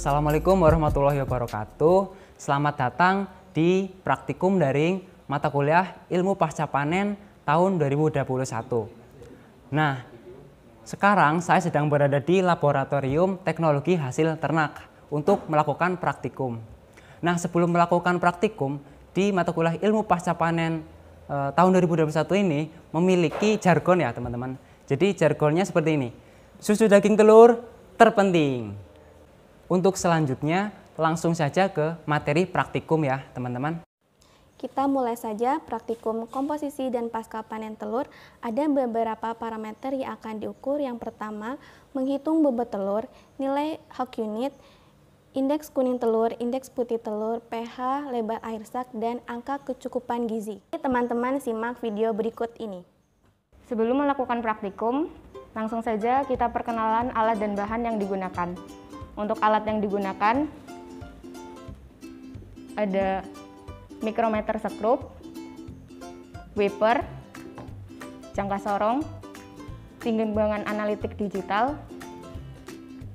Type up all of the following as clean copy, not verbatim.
Assalamualaikum warahmatullahi wabarakatuh. Selamat datang di praktikum daring mata kuliah Ilmu Pasca Panen tahun 2021. Nah, sekarang saya sedang berada di Laboratorium Teknologi Hasil Ternak untuk melakukan praktikum. Nah, sebelum melakukan praktikum di mata kuliah Ilmu Pasca Panen tahun 2021 ini memiliki jargon ya teman-teman. Jadi jargonnya seperti ini. Susu daging telur terpenting. Untuk selanjutnya langsung saja ke materi praktikum ya teman-teman. Kita mulai saja praktikum komposisi dan pasca panen telur. Ada beberapa parameter yang akan diukur. Yang pertama, menghitung bobot telur, nilai Hawk unit, indeks kuning telur, indeks putih telur, pH, lebar air sak, dan angka kecukupan gizi. Teman-teman simak video berikut ini. Sebelum melakukan praktikum, langsung saja kita perkenalan alat dan bahan yang digunakan. Untuk alat yang digunakan ada mikrometer sekrup, wiper, jangka sorong, timbangan analitik digital,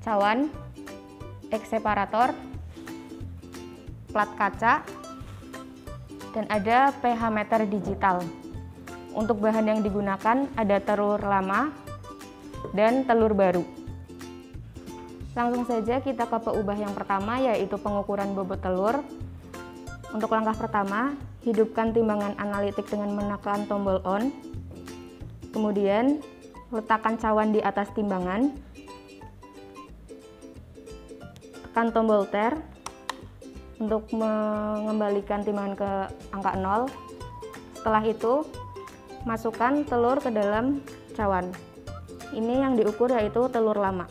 cawan, X-separator, plat kaca, dan ada pH meter digital. Untuk bahan yang digunakan ada telur lama dan telur baru. Langsung saja kita ke peubah yang pertama, yaitu pengukuran bobot telur. Untuk langkah pertama, hidupkan timbangan analitik dengan menekan tombol on. Kemudian, letakkan cawan di atas timbangan. Tekan tombol enter untuk mengembalikan timbangan ke angka 0. Setelah itu, masukkan telur ke dalam cawan. Ini yang diukur yaitu telur lama.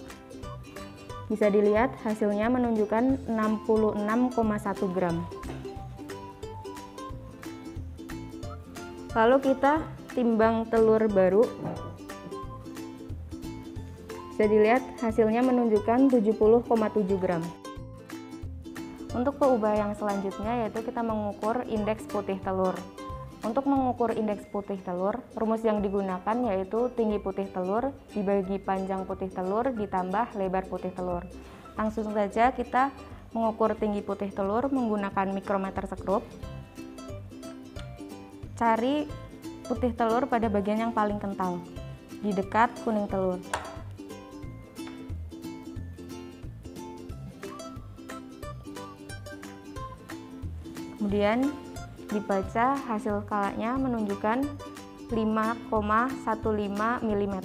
Bisa dilihat hasilnya menunjukkan 66,1 gram. Lalu kita timbang telur baru. Bisa dilihat hasilnya menunjukkan 70,7 gram. Untuk peubah yang selanjutnya yaitu kita mengukur indeks putih telur. Untuk mengukur indeks putih telur, rumus yang digunakan yaitu tinggi putih telur dibagi panjang putih telur ditambah lebar putih telur. Langsung saja kita mengukur tinggi putih telur menggunakan mikrometer sekrup. Cari putih telur pada bagian yang paling kental, di dekat kuning telur. Kemudian dibaca hasil skalanya menunjukkan 5,15 mm.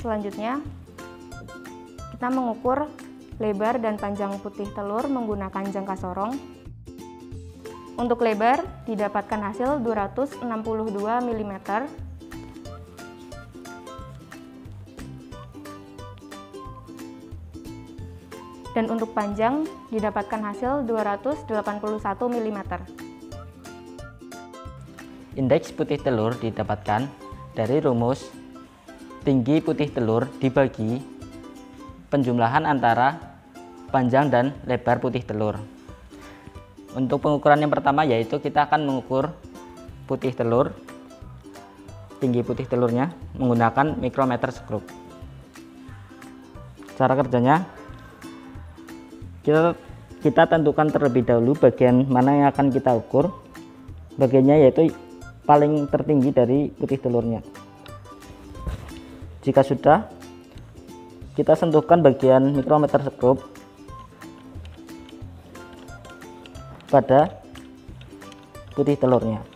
Selanjutnya kita mengukur lebar dan panjang putih telur menggunakan jangka sorong. Untuk lebar didapatkan hasil 262 mm. Dan untuk panjang didapatkan hasil 281 mm. Indeks putih telur didapatkan dari rumus tinggi putih telur dibagi penjumlahan antara panjang dan lebar putih telur. Untuk pengukuran yang pertama yaitu kita akan mengukur putih telur, tinggi putih telurnya menggunakan mikrometer sekrup. Cara kerjanya, kita tentukan terlebih dahulu bagian mana yang akan kita ukur. Bagiannya yaitu paling tertinggi dari putih telurnya. Jika sudah, kita sentuhkan bagian mikrometer sekrup pada putih telurnya.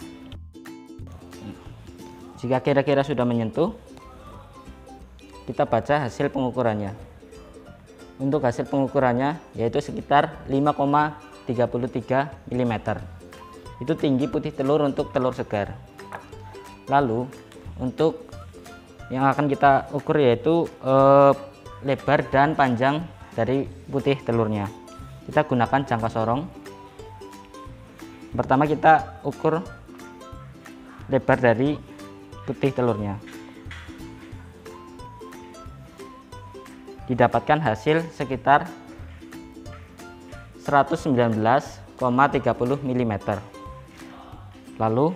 Jika kira-kira sudah menyentuh, kita baca hasil pengukurannya. Untuk hasil pengukurannya yaitu sekitar 5,33 mm. Itu tinggi putih telur untuk telur segar. Lalu untuk yang akan kita ukur yaitu lebar dan panjang dari putih telurnya. Kita gunakan jangka sorong. Pertama kita ukur lebar dari putih telurnya. Didapatkan hasil sekitar 119,30 mm. Lalu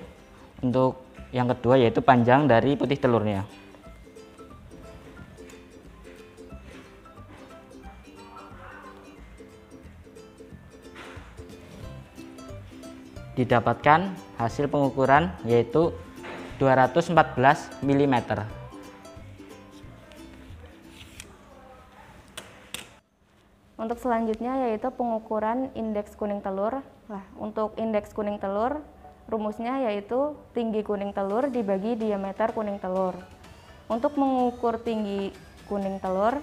untuk yang kedua yaitu panjang dari putih telurnya. didapatkan hasil pengukuran yaitu 214 mm. Untuk selanjutnya yaitu pengukuran indeks kuning telur. Nah, untuk indeks kuning telur rumusnya yaitu tinggi kuning telur dibagi diameter kuning telur. Untuk mengukur tinggi kuning telur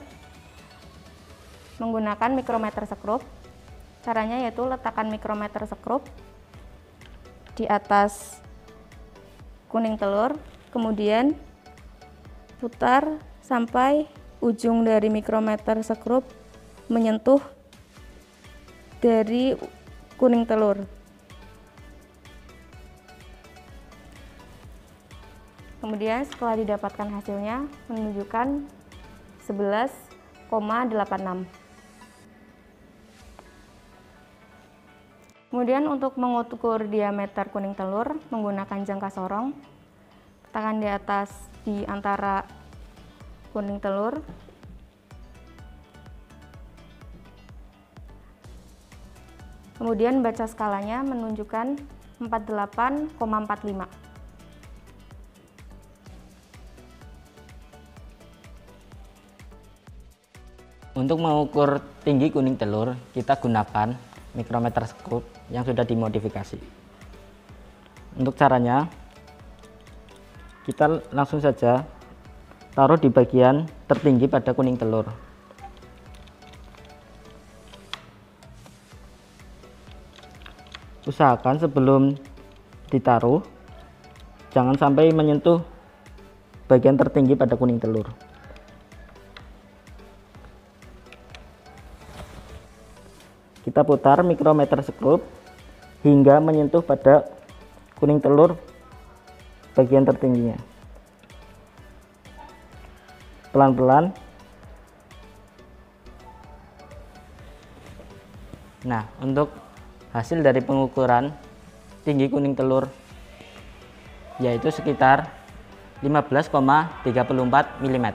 menggunakan mikrometer sekrup. Caranya yaitu letakkan mikrometer sekrup di atas kuning telur, kemudian putar sampai ujung dari mikrometer sekrup menyentuh dari kuning telur. Kemudian setelah didapatkan hasilnya menunjukkan 11,86. Kemudian untuk mengukur diameter kuning telur menggunakan jangka sorong, letakkan di atas di antara kuning telur. Kemudian baca skalanya menunjukkan 48,45. Untuk mengukur tinggi kuning telur, kita gunakan mikrometer sekrup yang sudah dimodifikasi. Untuk caranya, kita langsung saja taruh di bagian tertinggi pada kuning telur. Usahakan sebelum ditaruh, jangan sampai menyentuh bagian tertinggi pada kuning telur. Kita putar mikrometer sekrup hingga menyentuh pada kuning telur bagian tertingginya. Pelan-pelan. Nah, untuk hasil dari pengukuran tinggi kuning telur yaitu sekitar 15,34 mm.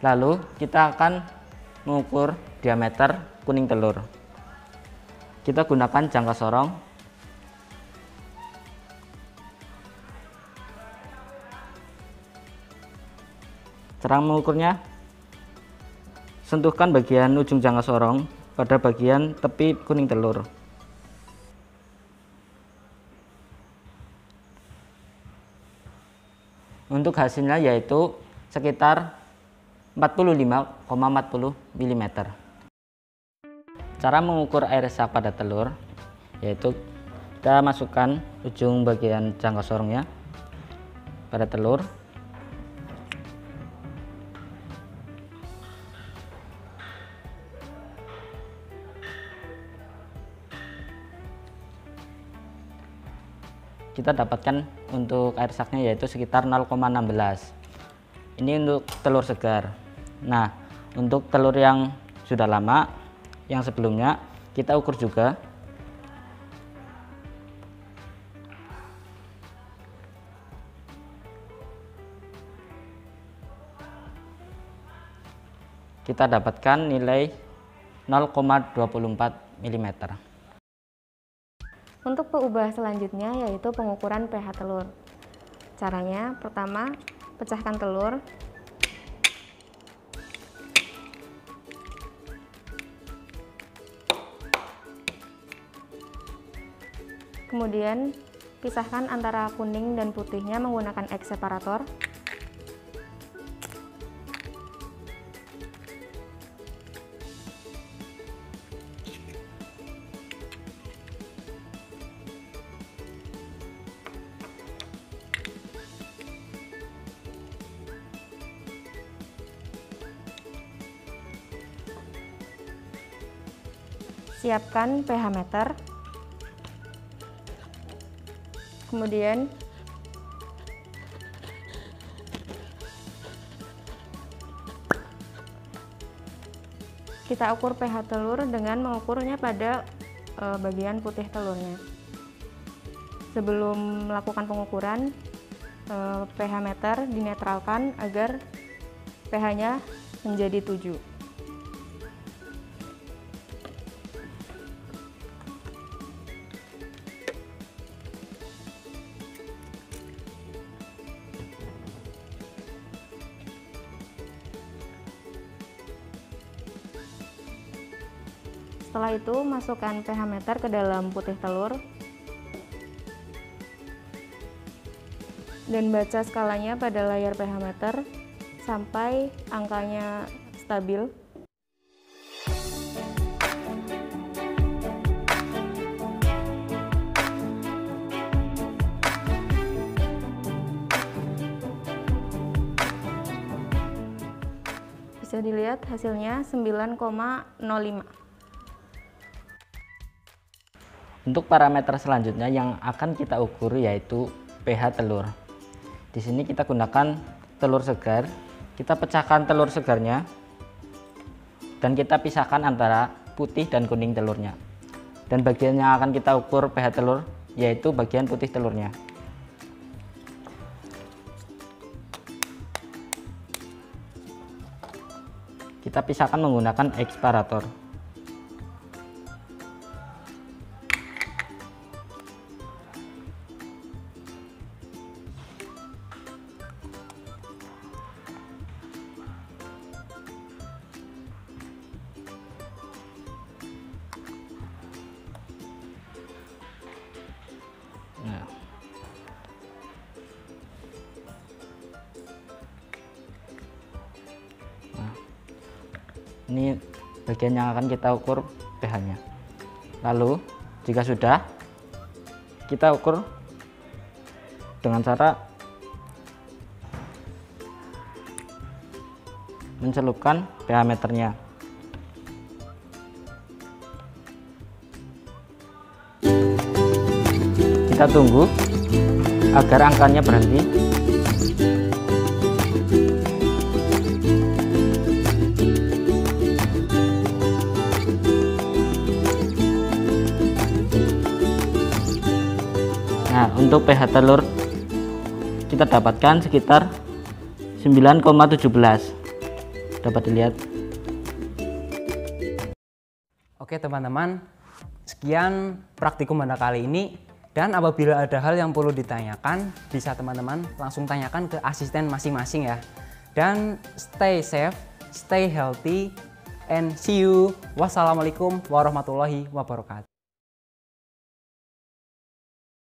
Lalu kita akan mengukur diameter kuning telur. Kita gunakan jangka sorong. Cara mengukurnya, sentuhkan bagian ujung jangka sorong pada bagian tepi kuning telur. Untuk hasilnya yaitu sekitar 45,40 mm. Cara mengukur air resak pada telur yaitu kita masukkan ujung bagian jangka sorongnya pada telur. Kita dapatkan untuk air resaknya yaitu sekitar 0,16. Ini untuk telur segar. Nah, untuk telur yang sudah lama, yang sebelumnya kita ukur juga. Kita dapatkan nilai 0,24 mm. Untuk peubah selanjutnya yaitu pengukuran pH telur. Caranya pertama, pecahkan telur. Kemudian pisahkan antara kuning dan putihnya menggunakan X separator. Siapkan pH meter. Kemudian kita ukur pH telur dengan mengukurnya pada bagian putih telurnya. Sebelum melakukan pengukuran, pH meter dinetralkan agar pH-nya menjadi 7. Setelah itu masukkan pH meter ke dalam putih telur dan baca skalanya pada layar pH meter sampai angkanya stabil. Bisa dilihat hasilnya 9,05. Untuk parameter selanjutnya yang akan kita ukur yaitu pH telur. Di sini kita gunakan telur segar. Kita pecahkan telur segarnya dan kita pisahkan antara putih dan kuning telurnya. Dan bagian yang akan kita ukur pH telur yaitu bagian putih telurnya. Kita pisahkan menggunakan eksparator. Ini bagian yang akan kita ukur pH-nya. Lalu jika sudah, kita ukur dengan cara mencelupkan pH meternya. Kita tunggu agar angkanya berhenti. Nah, untuk pH telur kita dapatkan sekitar 9,17. Dapat dilihat. Oke teman-teman, sekian praktikum pada kali ini. Dan apabila ada hal yang perlu ditanyakan, bisa teman-teman langsung tanyakan ke asisten masing-masing ya. Dan stay safe, stay healthy, and see you. Wassalamualaikum warahmatullahi wabarakatuh.